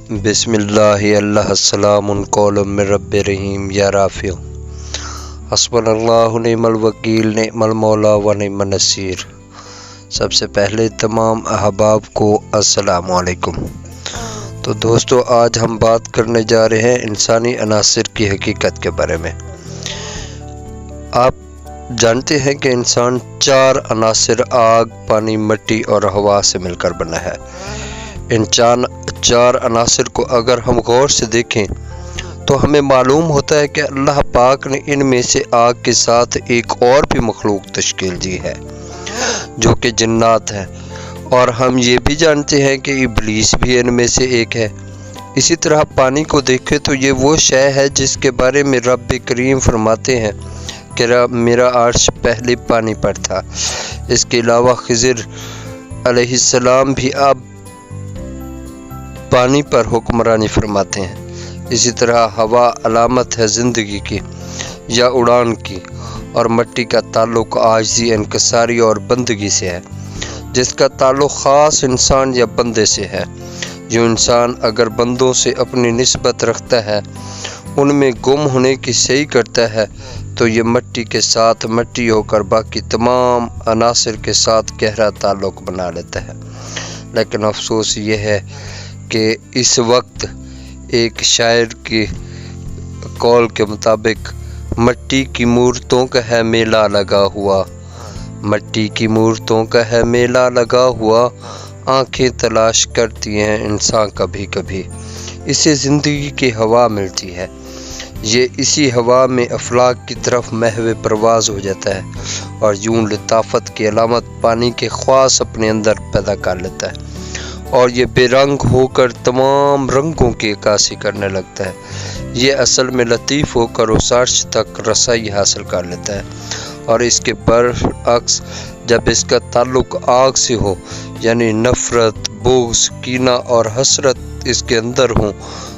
بسم اللہ اللہ السلام قول من رب رحیم یا رافع حسبنا اللہ نعم الوکیل نعم المولا و نعم النصیر۔ سب سے پہلے تمام احباب کو السلام علیکم۔ تو دوستو، آج ہم بات کرنے جا رہے ہیں انسانی عناصر کی حقیقت کے بارے میں۔ آپ جانتے ہیں کہ انسان 4 عناصر آگ، پانی، مٹی اور ہوا سے مل کر بنا ہے۔ ان 4 عناصر کو اگر ہم غور سے دیکھیں تو ہمیں معلوم ہوتا ہے کہ اللہ پاک نے ان میں سے آگ کے ساتھ ایک اور بھی مخلوق تشکیل دی ہے جو کہ جنات ہیں، اور ہم یہ بھی جانتے ہیں کہ ابلیس بھی ان میں سے ایک ہے۔ اسی طرح پانی کو دیکھیں تو یہ وہ شے ہے جس کے بارے میں رب کریم فرماتے ہیں کہ میرا عرش پہلے پانی پر تھا۔ اس کے علاوہ خضر علیہ السلام بھی اب پانی پر حکمرانی فرماتے ہیں۔ اسی طرح ہوا علامت ہے زندگی کی یا اڑان کی، اور مٹی کا تعلق عاجزی، انکساری اور بندگی سے ہے، جس کا تعلق خاص انسان یا بندے سے ہے۔ جو انسان اگر بندوں سے اپنی نسبت رکھتا ہے، ان میں گم ہونے کی سعی کرتا ہے، تو یہ مٹی کے ساتھ مٹی ہو کر باقی تمام عناصر کے ساتھ گہرا تعلق بنا لیتا ہے۔ لیکن افسوس یہ ہے کہ اس وقت ایک شاعر کے قول کے مطابق مٹی کی مورتوں کا ہے میلہ لگا ہوا، مٹی کی مورتوں کا ہے میلہ لگا ہوا، آنکھیں تلاش کرتی ہیں انسان کبھی کبھی، اسے زندگی کی ہوا ملتی ہے، یہ اسی ہوا میں افلاک کی طرف محو پرواز ہو جاتا ہے، اور یوں لطافت کی علامت پانی کے خواص اپنے اندر پیدا کر لیتا ہے، اور یہ بے رنگ ہو کر تمام رنگوں کی عکاسی کرنے لگتا ہے۔ یہ اصل میں لطیف ہو کر اس عرش تک رسائی حاصل کر لیتا ہے، اور اس کے برعکس جب اس کا تعلق آگ سے ہو، یعنی نفرت، بغض، کینہ اور حسرت اس کے اندر ہوں،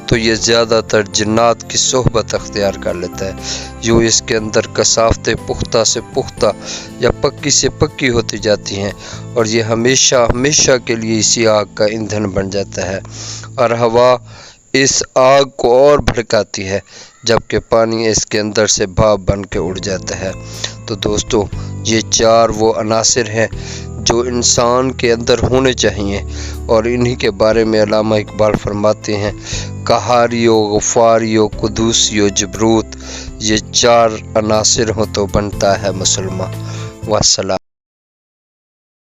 تو یہ زیادہ تر جنات کی صحبت اختیار کر لیتا ہے۔ یوں اس کے اندر کثافتیں پختہ سے پختہ یا پکی سے پکی ہوتی جاتی ہیں، اور یہ ہمیشہ ہمیشہ کے لیے اسی آگ کا ایندھن بن جاتا ہے، اور ہوا اس آگ کو اور بھڑکاتی ہے، جبکہ پانی اس کے اندر سے بھاپ بن کے اڑ جاتا ہے۔ تو دوستو، یہ 4 وہ عناصر ہیں جو انسان کے اندر ہونے چاہیے، اور انہی کے بارے میں علامہ اقبال فرماتے ہیں، قہاریو، غفاریو، قدوسیو، جبروت، یہ 4 عناصر ہوں تو بنتا ہے مسلمان۔ والسلام۔